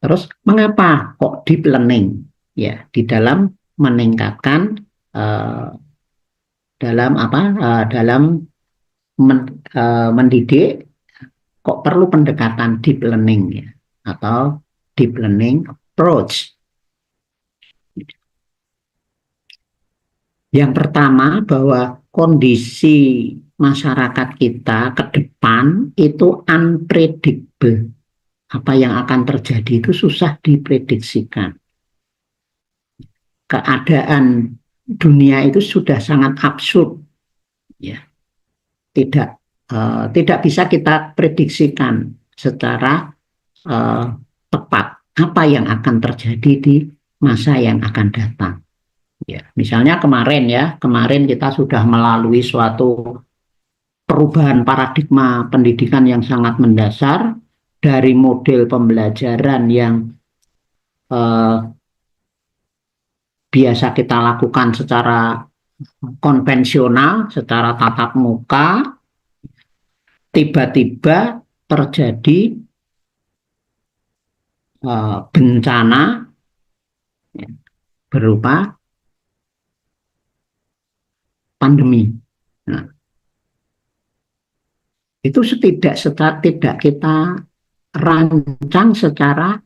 Terus mengapa kok deep learning? Ya, di dalam meningkatkan dalam apa? Dalam mendidik kok perlu pendekatan deep learning ya atau deep learning approach. Yang pertama bahwa kondisi masyarakat kita ke depan itu unpredictable. Apa yang akan terjadi itu susah diprediksikan. Keadaan dunia itu sudah sangat absurd, ya. Tidak tidak bisa kita prediksikan secara uh, tepat apa yang akan terjadi di masa yang akan datang. Ya, misalnya kemarin kita sudah melalui suatu perubahan paradigma pendidikan yang sangat mendasar dari model pembelajaran yang eh, biasa kita lakukan secara konvensional, secara tatap muka, tiba-tiba terjadi bencana ya, berupa pandemi. Nah, itu tidak kita rancang secara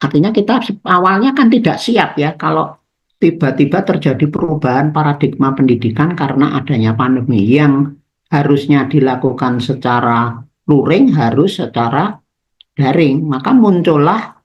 artinya kita awalnya kan tidak siap ya kalau tiba-tiba terjadi perubahan paradigma pendidikan karena adanya pandemi yang harusnya dilakukan secara luring harus secara daring, maka muncullah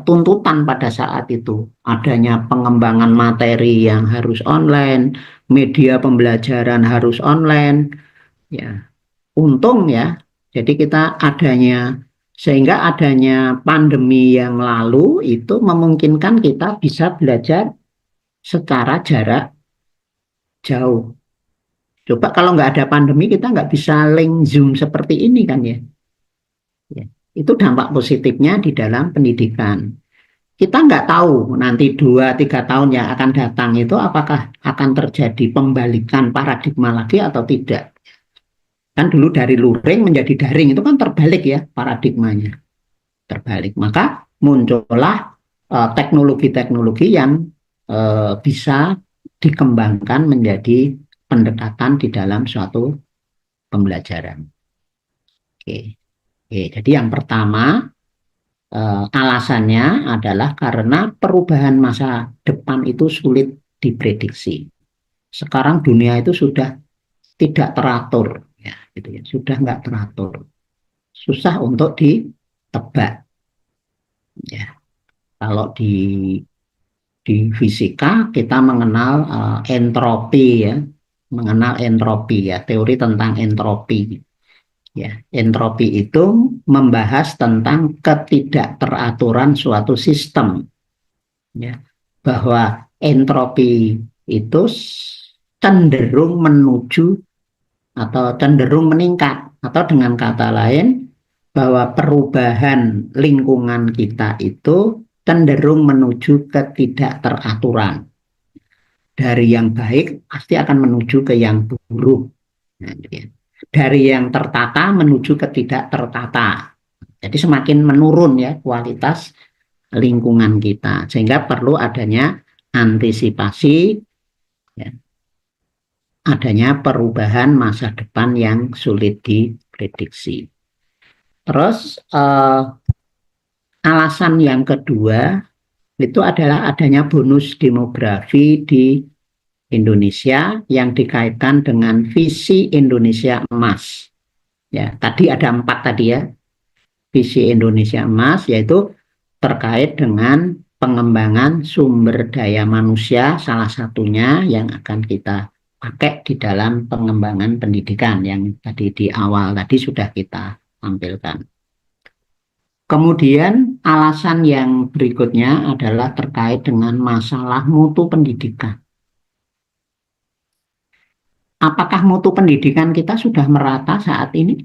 tuntutan pada saat itu adanya pengembangan materi yang harus online, media pembelajaran harus online, ya untung ya. Jadi kita sehingga adanya pandemi yang lalu itu memungkinkan kita bisa belajar secara jarak jauh. Coba kalau nggak ada pandemi kita nggak bisa link Zoom seperti ini kan ya. Ya. Itu dampak positifnya di dalam pendidikan. Kita nggak tahu nanti 2-3 tahun yang akan datang itu apakah akan terjadi pembalikan paradigma lagi atau tidak. Kan dulu dari luring menjadi daring itu kan terbalik ya paradigmanya. Terbalik. Maka muncullah teknologi-teknologi yang bisa dikembangkan menjadi pendekatan di dalam suatu pembelajaran. Oke. Oke, jadi yang pertama alasannya adalah karena perubahan masa depan itu sulit diprediksi. Sekarang dunia itu sudah tidak teratur, ya, gitu ya, sudah nggak teratur, susah untuk ditebak. Ya, kalau di fisika kita mengenal entropi ya, mengenal entropi ya, teori tentang entropi. Ya, entropi itu membahas tentang ketidakteraturan suatu sistem. Ya, bahwa entropi itu cenderung menuju atau cenderung meningkat, atau dengan kata lain bahwa perubahan lingkungan kita itu cenderung menuju ketidakteraturan. Dari yang baik pasti akan menuju ke yang buruk. Nah, gitu ya. Dari yang tertata menuju ke tidak tertata. Jadi semakin menurun ya kualitas lingkungan kita. Sehingga perlu adanya antisipasi, ya, adanya perubahan masa depan yang sulit diprediksi. Terus alasan yang kedua itu adalah adanya bonus demografi di Indonesia yang dikaitkan dengan visi Indonesia emas. Ya, tadi ada 4 tadi ya. Visi Indonesia emas yaitu terkait dengan pengembangan sumber daya manusia salah satunya yang akan kita pakai di dalam pengembangan pendidikan yang tadi di awal tadi sudah kita tampilkan. Kemudian alasan yang berikutnya adalah terkait dengan masalah mutu pendidikan. Apakah mutu pendidikan kita sudah merata saat ini?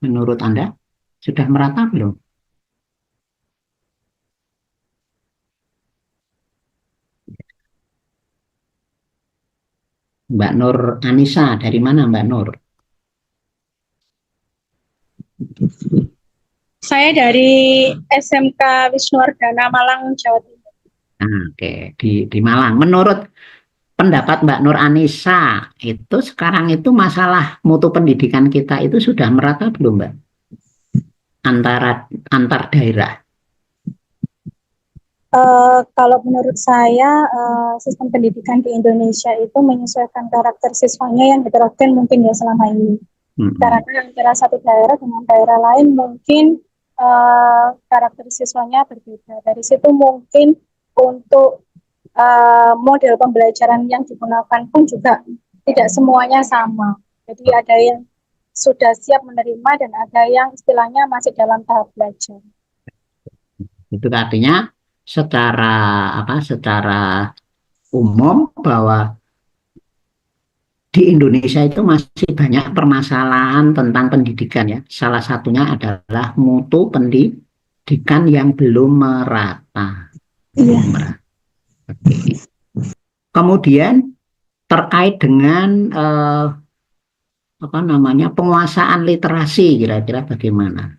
Menurut Anda, sudah merata belum? Mbak Nur Anissa, dari mana Mbak Nur? Saya dari SMK Wisnuwardana Malang, Jawa Timur. Nah, oke, di Malang. Menurut pendapat Mbak Nur Anissa, itu sekarang itu masalah mutu pendidikan kita itu sudah merata belum, Mbak? Antar daerah. Kalau menurut saya, sistem pendidikan di Indonesia itu menyesuaikan karakter siswanya yang heterogen mungkin ya selama ini. Karena antara satu daerah dengan daerah lain mungkin karakter siswanya berbeda. Dari situ mungkin untuk model pembelajaran yang digunakan pun juga tidak semuanya sama. Jadi ada yang sudah siap menerima dan ada yang istilahnya masih dalam tahap belajar. Itu artinya secara umum bahwa di Indonesia itu masih banyak permasalahan tentang pendidikan ya. Salah satunya adalah mutu pendidikan yang belum merata. Iya. Kemudian terkait dengan penguasaan literasi, kira-kira bagaimana?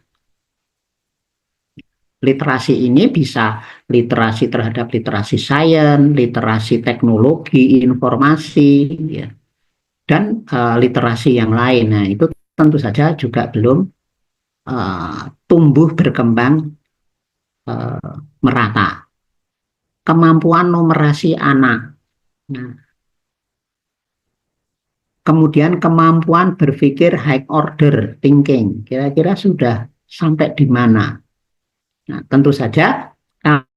Literasi ini bisa literasi terhadap literasi sains, literasi teknologi, informasi, ya, dan literasi yang lain. Nah, itu tentu saja juga belum tumbuh berkembang merata. Kemampuan numerasi anak. Nah, kemudian kemampuan berpikir high order thinking. Kira-kira sudah sampai di mana? Nah, tentu saja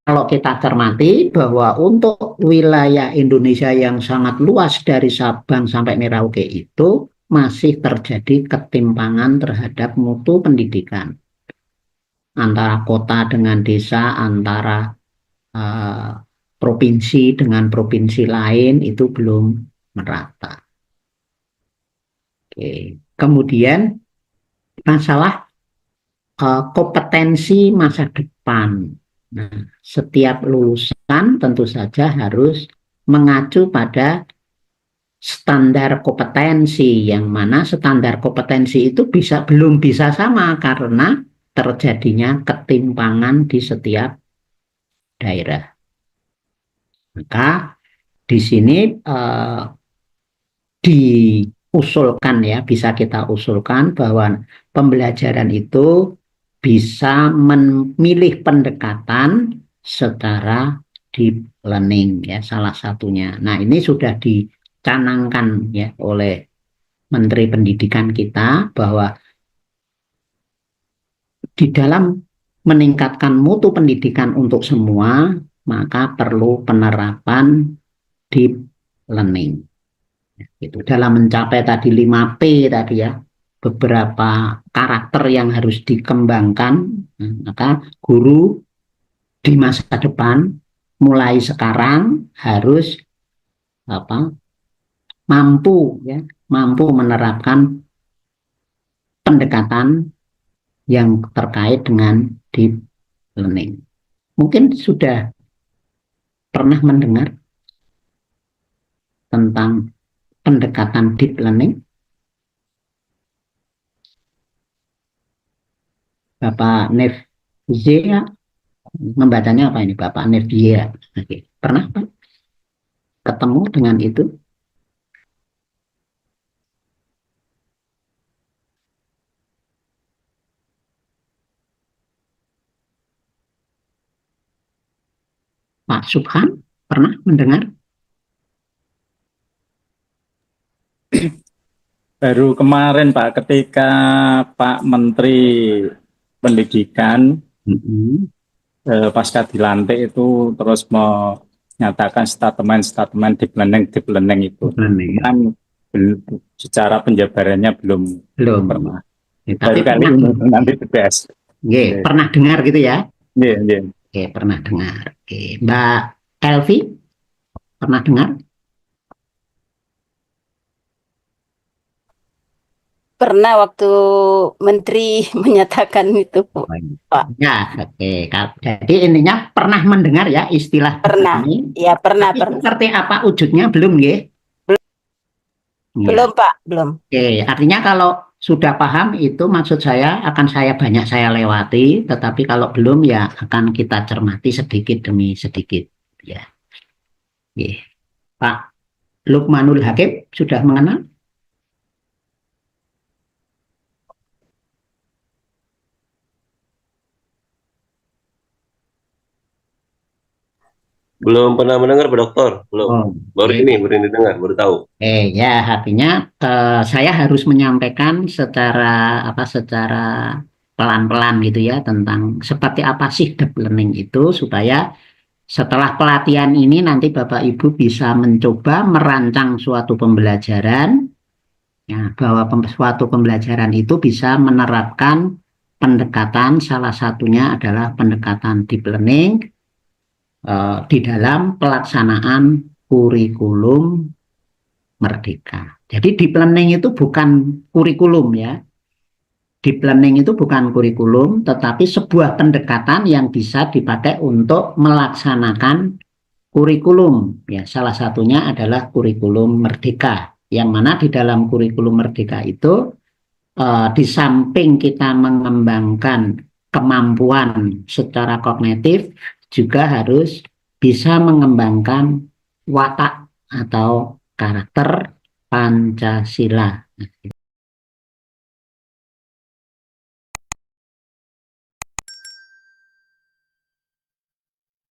kalau kita cermati bahwa untuk wilayah Indonesia yang sangat luas dari Sabang sampai Merauke itu masih terjadi ketimpangan terhadap mutu pendidikan antara kota dengan desa, antara provinsi dengan provinsi lain itu belum merata. Oke. Kemudian masalah kompetensi masa depan. Nah, setiap lulusan tentu saja harus mengacu pada standar kompetensi, yang mana standar kompetensi itu belum bisa sama karena terjadinya ketimpangan di setiap daerah. Maka di sini diusulkan ya, bisa kita usulkan bahwa pembelajaran itu bisa memilih pendekatan secara deep learning ya, salah satunya. Nah, ini sudah dicanangkan ya oleh Menteri Pendidikan kita bahwa di dalam meningkatkan mutu pendidikan untuk semua, maka perlu penerapan deep learning. Itu dalam mencapai tadi 5P tadi ya, beberapa karakter yang harus dikembangkan, maka guru di masa depan mulai sekarang harus mampu menerapkan pendekatan yang terkait dengan deep learning. Mungkin sudah pernah mendengar tentang pendekatan deep learning? Bapak Nevzia membacanya apa ini, Bapak Nevzia? Oke. Pernah Pak ketemu dengan itu? Pak Subhan pernah mendengar? Baru kemarin Pak, ketika Pak Menteri Pendidikan pasca dilantik itu terus menyatakan statement deep learning itu. Kan secara penjabarannya belum pernah. Ya, tapi kali ini nanti tegas. Pernah dengar gitu ya? Iya. Oke, pernah dengar. Oke, Mbak Elvi pernah dengar? Pernah waktu Menteri menyatakan itu, Pak. Ya, oke. Jadi intinya pernah mendengar ya istilah Pernah. ini. Ya, pernah. Seperti apa wujudnya belum ya? Ya. Belum, Pak, belum. Oke, artinya kalau sudah paham itu maksud saya akan banyak saya lewati, tetapi kalau belum ya akan kita cermati sedikit demi sedikit. Ya. Oke. Pak Lukmanul Hakim sudah mengenal? Belum pernah mendengar, Pak Dokter. Belum. Oh, Baru oke. ini, baru ini dengar, baru tahu. Ya, artinya saya harus menyampaikan secara pelan-pelan gitu ya tentang seperti apa sih deep learning itu supaya setelah pelatihan ini nanti Bapak Ibu bisa mencoba merancang suatu pembelajaran, ya, bahwa suatu pembelajaran itu bisa menerapkan pendekatan, salah satunya adalah pendekatan deep learning di dalam pelaksanaan kurikulum Merdeka. Jadi deep learning itu bukan kurikulum ya. Deep learning itu bukan kurikulum, tetapi sebuah pendekatan yang bisa dipakai untuk melaksanakan kurikulum. Ya, salah satunya adalah kurikulum Merdeka. Yang mana di dalam kurikulum Merdeka itu di samping kita mengembangkan kemampuan secara kognitif, juga harus bisa mengembangkan watak atau karakter Pancasila.